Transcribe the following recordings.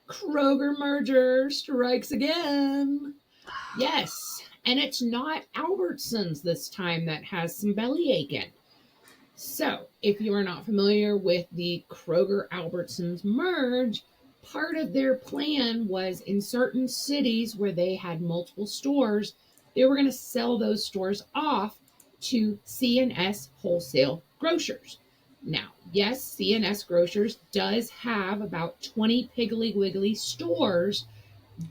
Kroger merger strikes again. Yes, and it's not Albertsons this time that has some belly aching. So, if you are not familiar with the Kroger Albertsons merge, part of their plan was in certain cities where they had multiple stores, they were going to sell those stores off to C&S Wholesale Grocers. Now, yes, C&S Grocers does have about 20 Piggly Wiggly stores,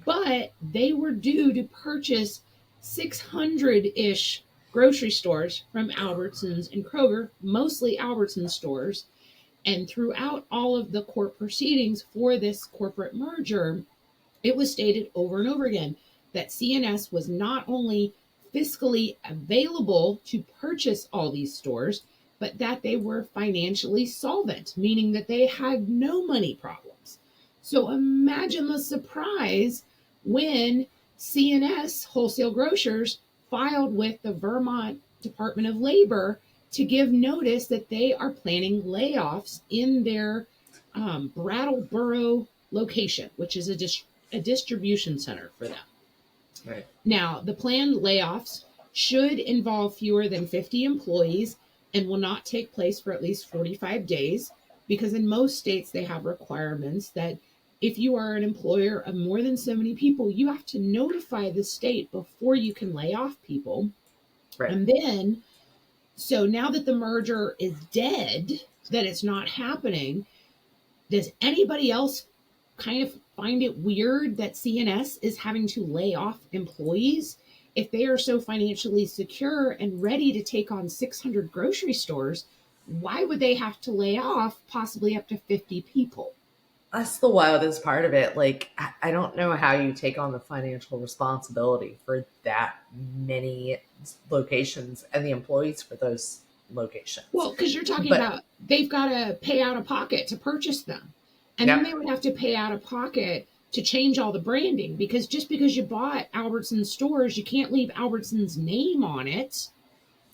but they were due to purchase 600 ish grocery stores from Albertsons and Kroger, mostly Albertsons stores. And throughout all of the court proceedings for this corporate merger, it was stated over and over again that CNS was not only fiscally available to purchase all these stores, but that they were financially solvent, meaning that they had no money problems. So imagine the surprise when CNS Wholesale Grocers filed with the Vermont Department of Labor to give notice that they are planning layoffs in their Brattleboro location, which is a distribution center for them. Right. Now, the planned layoffs should involve fewer than 50 employees and will not take place for at least 45 days because in most states they have requirements that if you are an employer of more than so many people, you have to notify the state before you can lay off people. Right. And then, so now that the merger is dead, that it's not happening, does anybody else kind of find it weird that CNS is having to lay off employees? If they are so financially secure and ready to take on 600 grocery stores, why would they have to lay off possibly up to 50 people? That's the wildest part of it. Like, I don't know how you take on the financial responsibility for that many locations and the employees for those locations. Well, because you're talking about they've got to pay out of pocket to purchase them. And then they would have to pay out of pocket to change all the branding because just because you bought Albertsons stores, you can't leave Albertsons name on it.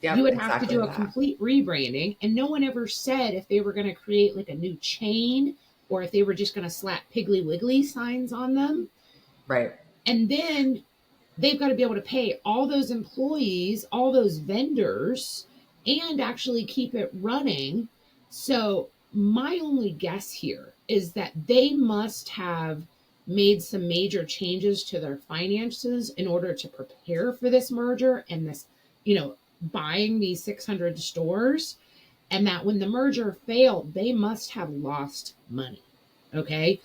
Yep, you would have to do a complete rebranding. And no one ever said if they were going to create like a new chain or if they were just going to slap Piggly Wiggly signs on them. Right. And then they've got to be able to pay all those employees, all those vendors, and actually keep it running. So my only guess here is that they must have made some major changes to their finances in order to prepare for this merger and this, buying these 600 stores. And that when the merger failed, they must have lost money. Okay.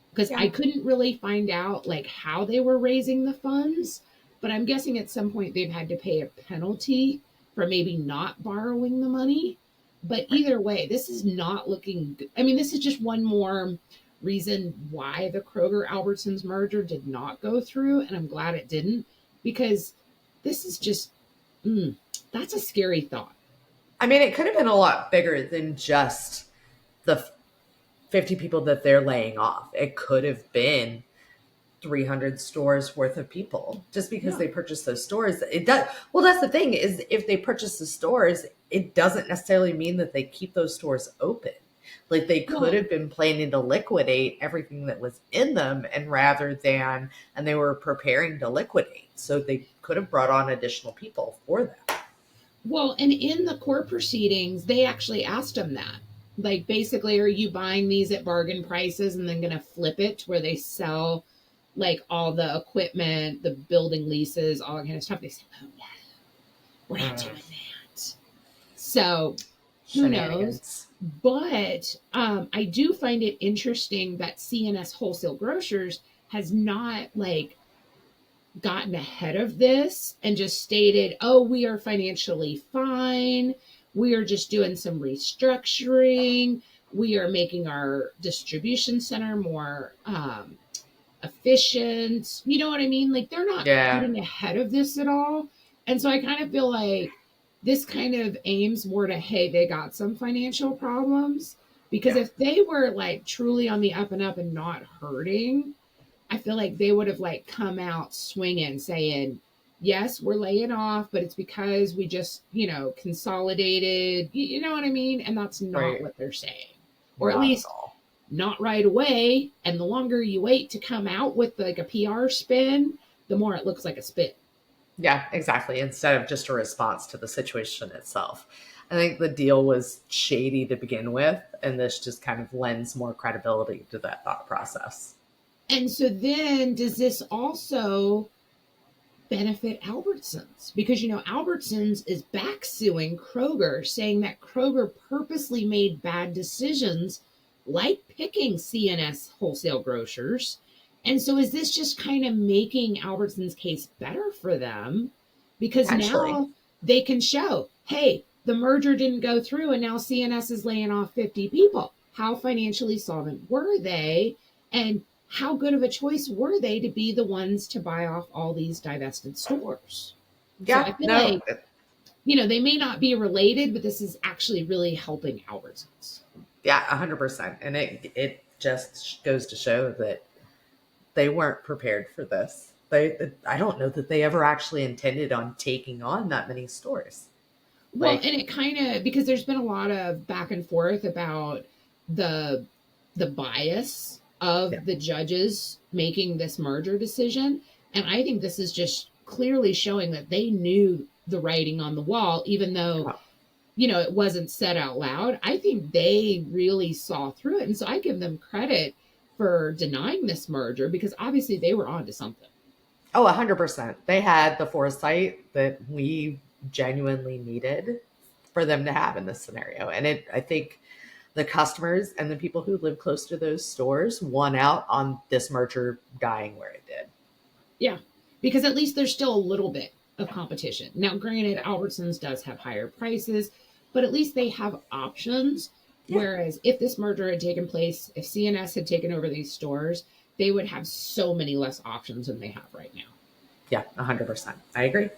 Because I couldn't really find out like how they were raising the funds, but I'm guessing at some point they've had to pay a penalty for maybe not borrowing the money. But either way, this is not looking good. I mean, this is just one more reason why the Kroger Albertsons merger did not go through. And I'm glad it didn't because this is just, that's a scary thought. I mean, it could have been a lot bigger than just the 50 people that they're laying off. It could have been 300 stores worth of people just because they purchased those stores. It does. Well, that's the thing is if they purchase the stores, it doesn't necessarily mean that they keep those stores open. Like they could have been planning to liquidate everything that was in them and they were preparing to liquidate. So they could have brought on additional people for that. Well, and in the court proceedings, they actually asked them that. Like basically, are you buying these at bargain prices and then going to flip it to where they sell like all the equipment, the building leases, all that kind of stuff? They said, oh no, we're not doing that. So who knows? But I do find it interesting that CNS Wholesale Grocers has not like gotten ahead of this and just stated, oh, we are financially fine. We are just doing some restructuring. We are making our distribution center more efficient. You know what I mean? Like they're not getting ahead of this at all. And so I kind of feel like this kind of aims more to, hey, they got some financial problems. Because if they were like truly on the up and up and not hurting, I feel like they would have like come out swinging saying, yes, we're laying off, but it's because we just, consolidated, you know what I mean? And that's not what they're saying. Or at least not right away. And the longer you wait to come out with like a PR spin, the more it looks like a spin. Yeah, exactly. Instead of just a response to the situation itself. I think the deal was shady to begin with, and this just kind of lends more credibility to that thought process. And so then does this also benefit Albertsons? Because, Albertsons is back suing Kroger, saying that Kroger purposely made bad decisions like picking CNS wholesale grocers. And so is this just kind of making Albertsons' case better for them? Because Potentially. now they can show, hey, the merger didn't go through and now CNS is laying off 50 people. How financially solvent were they? And how good of a choice were they to be the ones to buy off all these divested stores? So I Yeah, feel no, like, they may not be related, but this is actually really helping Albertsons. yeah, 100%. And it just goes to show that they weren't prepared for this. I don't know that they ever actually intended on taking on that many stores. Well, Like, and it kind of, because there's been a lot of back and forth about the bias yeah. of the judges making this merger decision, and I think this is just clearly showing that they knew the writing on the wall, even though Oh, it wasn't said out loud. I think they really saw through it, and so I give them credit for denying this merger because obviously they were onto something. 100%. They had the foresight that we genuinely needed for them to have in this scenario. And I think the customers and the people who live close to those stores won out on this merger dying where it did. Yeah, because at least there's still a little bit of competition. Now, granted, Albertsons does have higher prices, but at least they have options. Yeah. Whereas if this merger had taken place, if CNS had taken over these stores, they would have so many less options than they have right now. Yeah, 100%. I agree.